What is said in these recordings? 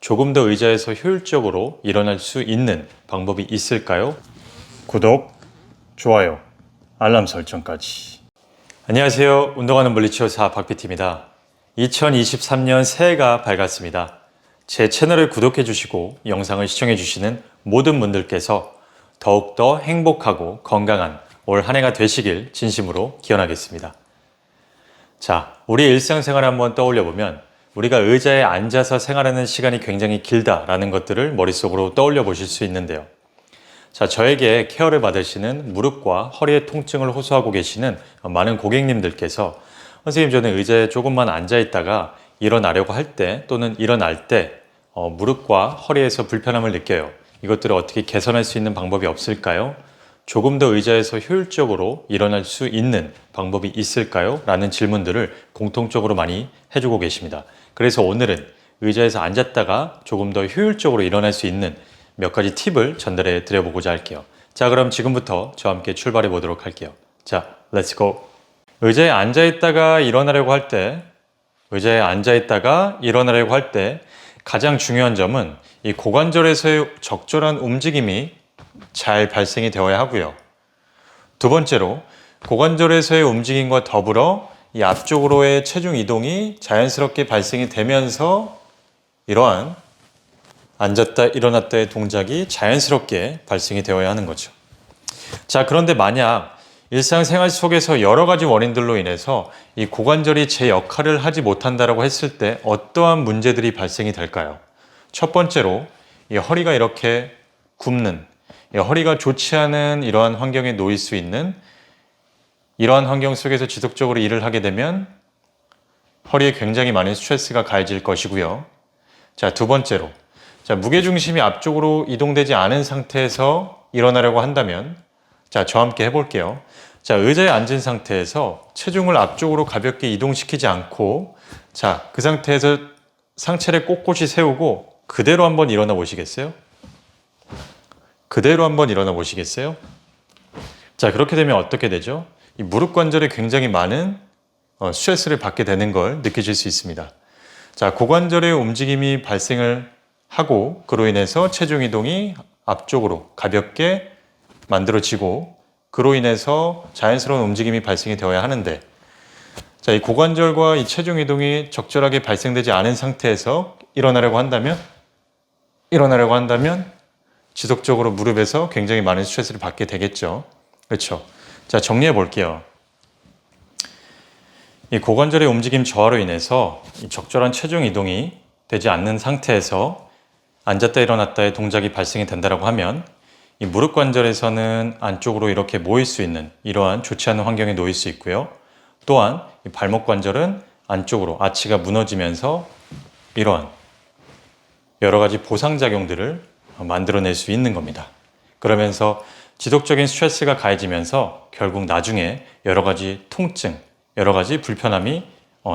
조금 더 의자에서 효율적으로 일어날 수 있는 방법이 있을까요? 구독, 좋아요, 알람 설정까지. 안녕하세요. 운동하는 물리치료사 박PT입니다. 2023년 새해가 밝았습니다. 제 채널을 구독해 주시고 영상을 시청해 주시는 모든 분들께서 더욱더 행복하고 건강한 올 한 해가 되시길 진심으로 기원하겠습니다. 자, 우리 일상생활을 한번 떠올려 보면 우리가 의자에 앉아서 생활하는 시간이 굉장히 길다라는 것들을 머릿속으로 떠올려 보실 수 있는데요. 자, 저에게 케어를 받으시는 무릎과 허리의 통증을 호소하고 계시는 많은 고객님들께서 선생님, 저는 의자에 조금만 앉아 있다가 일어나려고 할 때 또는 일어날 때 무릎과 허리에서 불편함을 느껴요. 이것들을 어떻게 개선할 수 있는 방법이 없을까요? 조금 더 의자에서 효율적으로 일어날 수 있는 방법이 있을까요? 라는 질문들을 공통적으로 많이 해주고 계십니다. 그래서 오늘은 의자에서 앉았다가 조금 더 효율적으로 일어날 수 있는 몇 가지 팁을 전달해 드려보고자 할게요. 자, 그럼 지금부터 저와 함께 출발해 보도록 할게요. 자, 렛츠 고! 의자에 앉아 있다가 일어나려고 할 때, 가장 중요한 점은 이 고관절에서의 적절한 움직임이 잘 발생이 되어야 하고요. 두 번째로 고관절에서의 움직임과 더불어 이 앞쪽으로의 체중 이동이 자연스럽게 발생이 되면서 이러한 앉았다 일어났다의 동작이 자연스럽게 발생이 되어야 하는 거죠. 자, 그런데 만약 일상생활 속에서 여러 가지 원인들로 인해서 이 고관절이 제 역할을 하지 못한다라고 했을 때 어떠한 문제들이 발생이 될까요? 첫 번째로 이 허리가 이렇게 굽는, 허리가 좋지 않은 이러한 환경에 놓일 수 있는, 이러한 환경 속에서 지속적으로 일을 하게 되면 허리에 굉장히 많은 스트레스가 가해질 것이고요. 자, 두 번째로, 자, 무게중심이 앞쪽으로 이동되지 않은 상태에서 일어나려고 한다면, 자, 저와 함께 해볼게요. 자, 의자에 앉은 상태에서 체중을 앞쪽으로 가볍게 이동시키지 않고, 자, 그 상태에서 상체를 꼿꼿이 세우고 그대로 한번 일어나 보시겠어요? 그대로 한번 일어나 보시겠어요? 자, 그렇게 되면 어떻게 되죠? 이 무릎 관절에 굉장히 많은 스트레스를 받게 되는 걸 느끼실 수 있습니다. 자, 고관절의 움직임이 발생을 하고 그로 인해서 체중 이동이 앞쪽으로 가볍게 만들어지고 그로 인해서 자연스러운 움직임이 발생이 되어야 하는데, 자, 이 고관절과 이 체중 이동이 적절하게 발생되지 않은 상태에서 일어나려고 한다면 지속적으로 무릎에서 굉장히 많은 스트레스를 받게 되겠죠. 그렇죠? 자, 정리해 볼게요. 이 고관절의 움직임 저하로 인해서 이 적절한 체중 이동이 되지 않는 상태에서 앉았다 일어났다의 동작이 발생이 된다고 하면 이 무릎 관절에서는 안쪽으로 이렇게 모일 수 있는 이러한 좋지 않은 환경에 놓일 수 있고요. 또한 이 발목 관절은 안쪽으로 아치가 무너지면서 이러한 여러 가지 보상작용들을 만들어낼 수 있는 겁니다. 그러면서 지속적인 스트레스가 가해지면서 결국 나중에 여러 가지 통증, 여러 가지 불편함이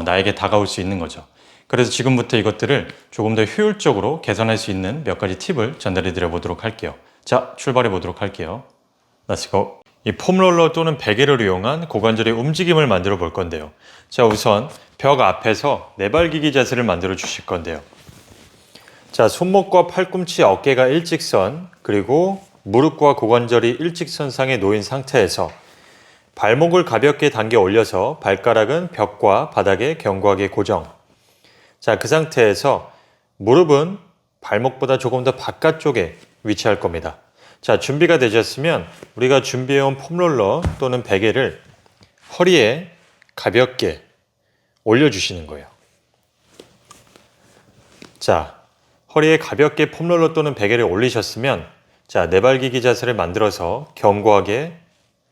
나에게 다가올 수 있는 거죠. 그래서 지금부터 이것들을 조금 더 효율적으로 개선할 수 있는 몇 가지 팁을 전달해 드려 보도록 할게요. 자, 출발해 보도록 할게요. Let's go. 이 폼롤러 또는 베개를 이용한 고관절의 움직임을 만들어 볼 건데요. 자, 우선 벽 앞에서 내발기기 자세를 만들어 주실 건데요. 자, 손목과 팔꿈치, 어깨가 일직선, 그리고 무릎과 고관절이 일직선상에 놓인 상태에서 발목을 가볍게 당겨 올려서 발가락은 벽과 바닥에 견고하게 고정. 자, 그 상태에서 무릎은 발목보다 조금 더 바깥쪽에 위치할 겁니다. 자, 준비가 되셨으면 우리가 준비해온 폼롤러 또는 베개를 허리에 가볍게 올려주시는 거예요. 자, 허리에 가볍게 폼롤러 또는 베개를 올리셨으면, 자, 내발기기 자세를 만들어서 견고하게,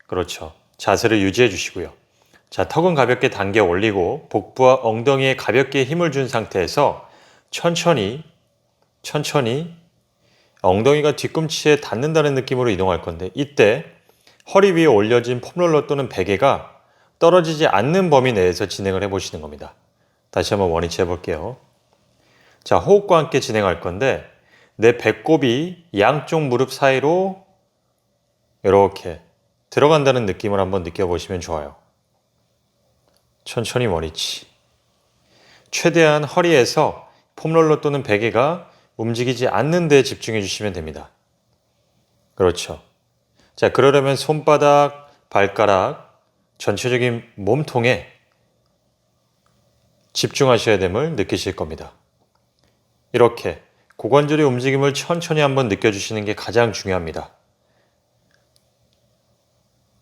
그렇죠, 자세를 유지해 주시고요. 자, 턱은 가볍게 당겨 올리고 복부와 엉덩이에 가볍게 힘을 준 상태에서 천천히 엉덩이가 뒤꿈치에 닿는다는 느낌으로 이동할 건데, 이때 허리 위에 올려진 폼롤러 또는 베개가 떨어지지 않는 범위 내에서 진행을 해보시는 겁니다. 다시 한번 원위치 해볼게요. 자, 호흡과 함께 진행할 건데 내 배꼽이 양쪽 무릎 사이로 이렇게 들어간다는 느낌을 한번 느껴보시면 좋아요. 천천히 원위치. 최대한 허리에서 폼롤러 또는 베개가 움직이지 않는 데 집중해 주시면 됩니다. 그렇죠. 자, 그러려면 손바닥, 발가락, 전체적인 몸통에 집중하셔야 됨을 느끼실 겁니다. 이렇게 고관절의 움직임을 천천히 한번 느껴주시는 게 가장 중요합니다.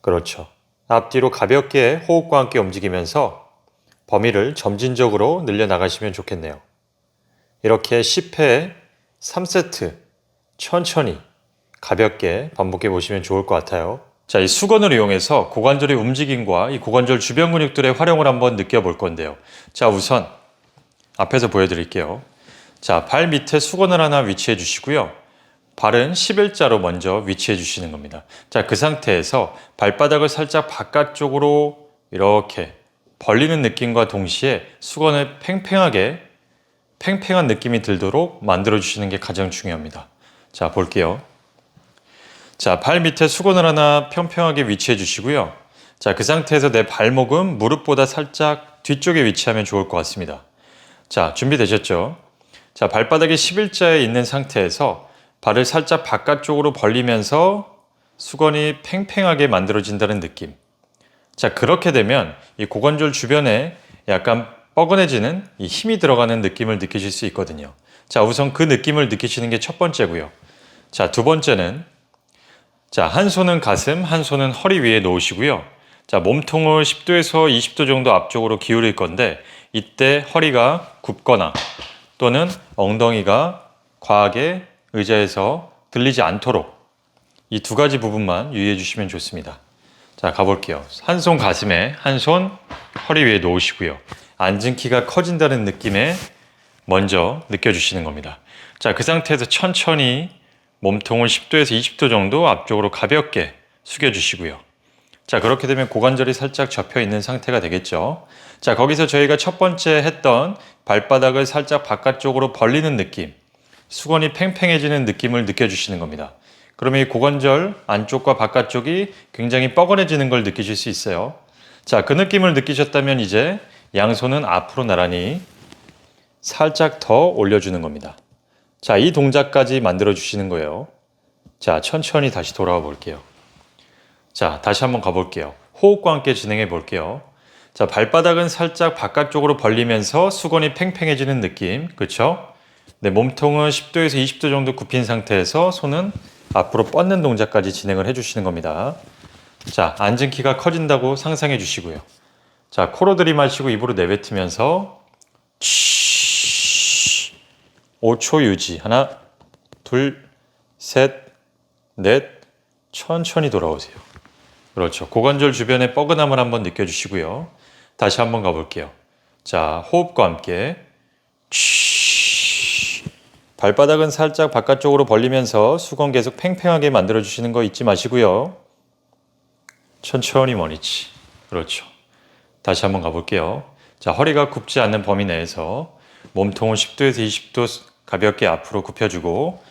그렇죠. 앞뒤로 가볍게 호흡과 함께 움직이면서 범위를 점진적으로 늘려나가시면 좋겠네요. 이렇게 10회 3세트 천천히 가볍게 반복해 보시면 좋을 것 같아요. 자, 이 수건을 이용해서 고관절의 움직임과 이 고관절 주변 근육들의 활용을 한번 느껴볼 건데요. 자, 우선 앞에서 보여드릴게요. 자, 발 밑에 수건을 하나 위치해 주시고요. 발은 11자로 먼저 위치해 주시는 겁니다. 자, 그 상태에서 발바닥을 살짝 바깥쪽으로 이렇게 벌리는 느낌과 동시에 수건을 팽팽한 느낌이 들도록 만들어 주시는 게 가장 중요합니다. 자, 볼게요. 자, 발 밑에 수건을 하나 평평하게 위치해 주시고요. 자, 그 상태에서 내 발목은 무릎보다 살짝 뒤쪽에 위치하면 좋을 것 같습니다. 자, 준비되셨죠? 자, 발바닥이 11자에 있는 상태에서 발을 살짝 바깥쪽으로 벌리면서 수건이 팽팽하게 만들어진다는 느낌. 자, 그렇게 되면 이 고관절 주변에 약간 뻐근해지는 이 힘이 들어가는 느낌을 느끼실 수 있거든요. 자, 우선 그 느낌을 느끼시는 게 첫 번째고요. 자, 두 번째는 자, 한 손은 가슴, 한 손은 허리 위에 놓으시고요. 자, 몸통을 10도에서 20도 정도 앞쪽으로 기울일 건데 이때 허리가 굽거나 또는 엉덩이가 과하게 의자에서 들리지 않도록 이 두 가지 부분만 유의해 주시면 좋습니다. 자, 가볼게요. 한 손 가슴에, 한 손 허리 위에 놓으시고요. 앉은 키가 커진다는 느낌에 먼저 느껴주시는 겁니다. 자, 그 상태에서 천천히 몸통을 10도에서 20도 정도 앞쪽으로 가볍게 숙여주시고요. 자, 그렇게 되면 고관절이 살짝 접혀 있는 상태가 되겠죠. 자, 거기서 저희가 첫 번째 했던 발바닥을 살짝 바깥쪽으로 벌리는 느낌, 수건이 팽팽해지는 느낌을 느껴주시는 겁니다. 그러면 이 고관절 안쪽과 바깥쪽이 굉장히 뻐근해지는 걸 느끼실 수 있어요. 자, 그 느낌을 느끼셨다면 이제 양손은 앞으로 나란히 살짝 더 올려주는 겁니다. 자, 이 동작까지 만들어 주시는 거예요. 자, 천천히 다시 돌아와 볼게요. 자, 다시 한번 가볼게요. 호흡과 함께 진행해 볼게요. 자, 발바닥은 살짝 바깥쪽으로 벌리면서 수건이 팽팽해지는 느낌. 그렇죠? 네, 몸통은 10도에서 20도 정도 굽힌 상태에서 손은 앞으로 뻗는 동작까지 진행을 해 주시는 겁니다. 자, 앉은 키가 커진다고 상상해 주시고요. 자, 코로 들이마시고 입으로 내뱉으면서 5초 유지. 하나, 둘, 셋, 넷. 천천히 돌아오세요. 그렇죠. 고관절 주변의 뻐근함을 한번 느껴주시고요. 다시 한번 가볼게요. 자, 호흡과 함께 발바닥은 살짝 바깥쪽으로 벌리면서 수건 계속 팽팽하게 만들어주시는 거 잊지 마시고요. 천천히 머리치. 그렇죠. 다시 한번 가볼게요. 자, 허리가 굽지 않는 범위 내에서 몸통을 10도에서 20도 가볍게 앞으로 굽혀주고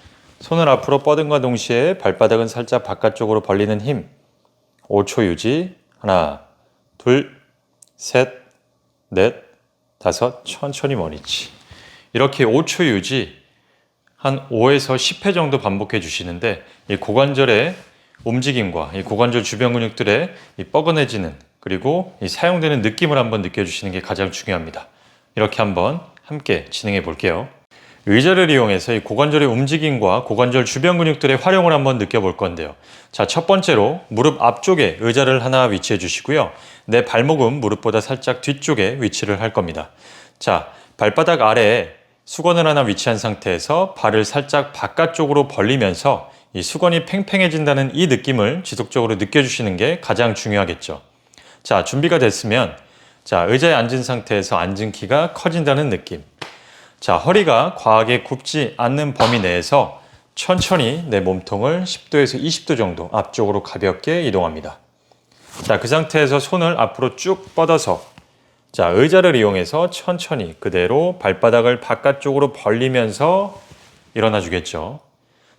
손을 앞으로 뻗음과 동시에 발바닥은 살짝 바깥쪽으로 벌리는 힘. 5초 유지. 하나, 둘, 셋, 넷, 다섯. 천천히 머리치. 이렇게 5초 유지 한 5에서 10회 정도 반복해 주시는데 이 고관절의 움직임과 이 고관절 주변 근육들의 이 뻐근해지는 그리고 이 사용되는 느낌을 한번 느껴주시는 게 가장 중요합니다. 이렇게 한번 함께 진행해 볼게요. 의자를 이용해서 이 고관절의 움직임과 고관절 주변 근육들의 활용을 한번 느껴볼 건데요. 자, 첫 번째로 무릎 앞쪽에 의자를 하나 위치해 주시고요. 내 발목은 무릎보다 살짝 뒤쪽에 위치를 할 겁니다. 자, 발바닥 아래에 수건을 하나 위치한 상태에서 발을 살짝 바깥쪽으로 벌리면서 이 수건이 팽팽해진다는 이 느낌을 지속적으로 느껴주시는 게 가장 중요하겠죠. 자, 준비가 됐으면 자, 의자에 앉은 상태에서 앉은 키가 커진다는 느낌. 자, 허리가 과하게 굽지 않는 범위 내에서 천천히 내 몸통을 10도에서 20도 정도 앞쪽으로 가볍게 이동합니다. 자, 그 상태에서 손을 앞으로 쭉 뻗어서 자, 의자를 이용해서 천천히 그대로 발바닥을 바깥쪽으로 벌리면서 일어나 주겠죠.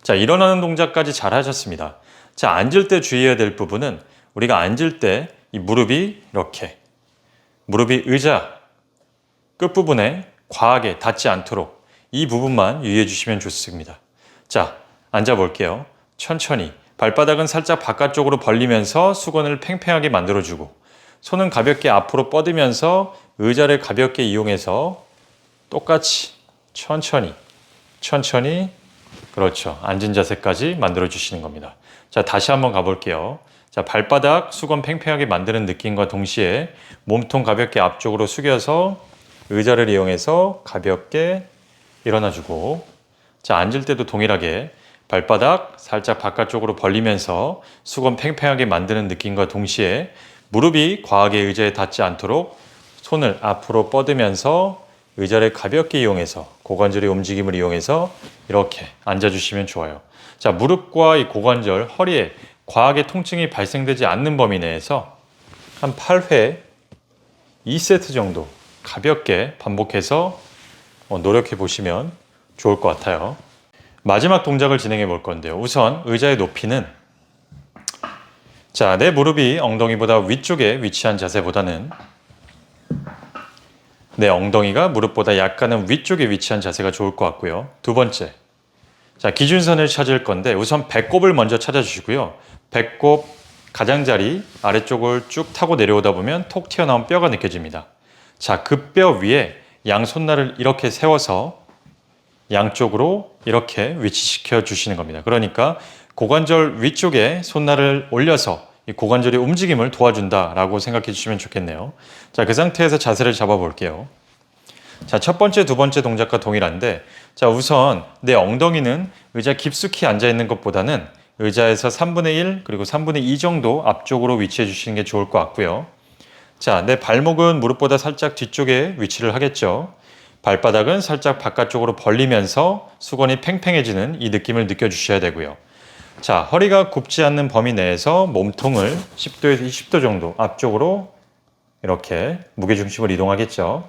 자, 일어나는 동작까지 잘 하셨습니다. 자, 앉을 때 주의해야 될 부분은 우리가 앉을 때 이 무릎이 이렇게 무릎이 의자 끝부분에 과하게 닿지 않도록 이 부분만 유의해 주시면 좋습니다. 자, 앉아 볼게요. 천천히 발바닥은 살짝 바깥쪽으로 벌리면서 수건을 팽팽하게 만들어주고 손은 가볍게 앞으로 뻗으면서 의자를 가볍게 이용해서 똑같이 천천히 그렇죠. 앉은 자세까지 만들어 주시는 겁니다. 자, 다시 한번 가볼게요. 자, 발바닥 수건 팽팽하게 만드는 느낌과 동시에 몸통 가볍게 앞쪽으로 숙여서 의자를 이용해서 가볍게 일어나주고, 자, 앉을 때도 동일하게 발바닥 살짝 바깥쪽으로 벌리면서 수건 팽팽하게 만드는 느낌과 동시에 무릎이 과하게 의자에 닿지 않도록 손을 앞으로 뻗으면서 의자를 가볍게 이용해서 고관절의 움직임을 이용해서 이렇게 앉아주시면 좋아요. 자, 무릎과 이 고관절, 허리에 과하게 통증이 발생되지 않는 범위 내에서 한 8회, 2세트 정도 가볍게 반복해서 노력해 보시면 좋을 것 같아요. 마지막 동작을 진행해 볼 건데요. 우선 의자의 높이는 자, 내 무릎이 엉덩이보다 위쪽에 위치한 자세보다는 내 엉덩이가 무릎보다 약간은 위쪽에 위치한 자세가 좋을 것 같고요. 두 번째, 자, 기준선을 찾을 건데 우선 배꼽을 먼저 찾아주시고요. 배꼽 가장자리 아래쪽을 쭉 타고 내려오다 보면 톡 튀어나온 뼈가 느껴집니다. 자, 그 뼈 위에 양 손날을 이렇게 세워서 양쪽으로 이렇게 위치시켜 주시는 겁니다. 그러니까 고관절 위쪽에 손날을 올려서 이 고관절의 움직임을 도와준다라고 생각해 주시면 좋겠네요. 자, 그 상태에서 자세를 잡아 볼게요. 자, 첫 번째, 두 번째 동작과 동일한데, 자, 우선 내 엉덩이는 의자 깊숙이 앉아 있는 것보다는 의자에서 3분의 1 그리고 3분의 2 정도 앞쪽으로 위치해 주시는 게 좋을 것 같고요. 자, 내 발목은 무릎보다 살짝 뒤쪽에 위치를 하겠죠. 발바닥은 살짝 바깥쪽으로 벌리면서 수건이 팽팽해지는 이 느낌을 느껴주셔야 되고요. 자, 허리가 굽지 않는 범위 내에서 몸통을 10도에서 20도 정도 앞쪽으로 이렇게 무게중심을 이동하겠죠.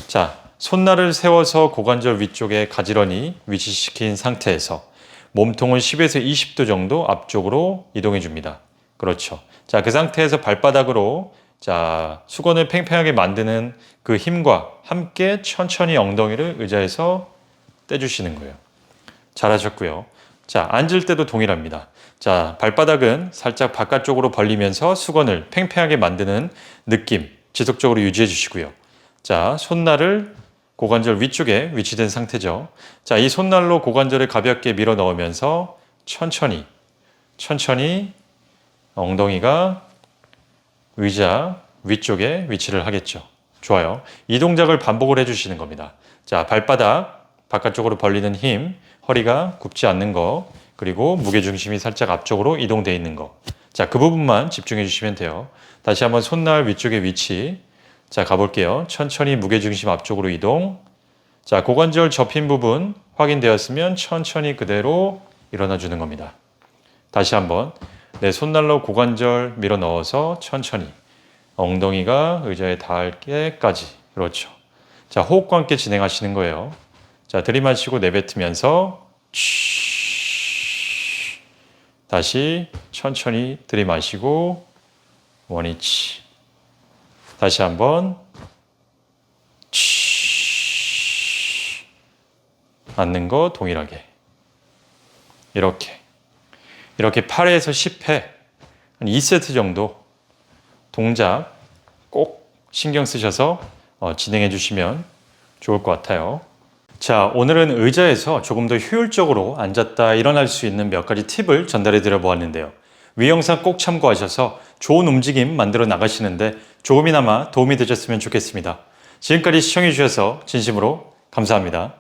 자, 손날을 세워서 고관절 위쪽에 가지런히 위치시킨 상태에서 몸통을 10에서 20도 정도 앞쪽으로 이동해 줍니다. 그렇죠. 자, 그 상태에서 발바닥으로 자, 수건을 팽팽하게 만드는 그 힘과 함께 천천히 엉덩이를 의자에서 떼주시는 거예요. 잘하셨고요. 자, 앉을 때도 동일합니다. 자, 발바닥은 살짝 바깥쪽으로 벌리면서 수건을 팽팽하게 만드는 느낌 지속적으로 유지해 주시고요. 자, 손날을 고관절 위쪽에 위치된 상태죠. 자, 이 손날로 고관절을 가볍게 밀어 넣으면서 천천히 엉덩이가 의자 위쪽에 위치를 하겠죠. 좋아요. 이 동작을 반복을 해주시는 겁니다. 자, 발바닥 바깥쪽으로 벌리는 힘, 허리가 굽지 않는 거, 그리고 무게중심이 살짝 앞쪽으로 이동되어 있는 거. 자, 그 부분만 집중해 주시면 돼요. 다시 한번 손날 위쪽의 위치. 자, 가볼게요. 천천히 무게중심 앞쪽으로 이동. 자, 고관절 접힌 부분 확인되었으면 천천히 그대로 일어나 주는 겁니다. 다시 한번 내 손날로 고관절 밀어 넣어서 천천히 엉덩이가 의자에 닿을 때까지. 그렇죠. 자, 호흡과 함께 진행하시는 거예요. 자, 들이마시고 내뱉으면서 다시 천천히 들이마시고 원위치. 다시 한번 앉는 거 동일하게 이렇게 8회에서 10회 한 2세트 정도 동작 꼭 신경 쓰셔서 진행해 주시면 좋을 것 같아요. 자, 오늘은 의자에서 조금 더 효율적으로 앉았다 일어날 수 있는 몇 가지 팁을 전달해 드려 보았는데요. 위 영상 꼭 참고하셔서 좋은 움직임 만들어 나가시는데 조금이나마 도움이 되셨으면 좋겠습니다. 지금까지 시청해 주셔서 진심으로 감사합니다.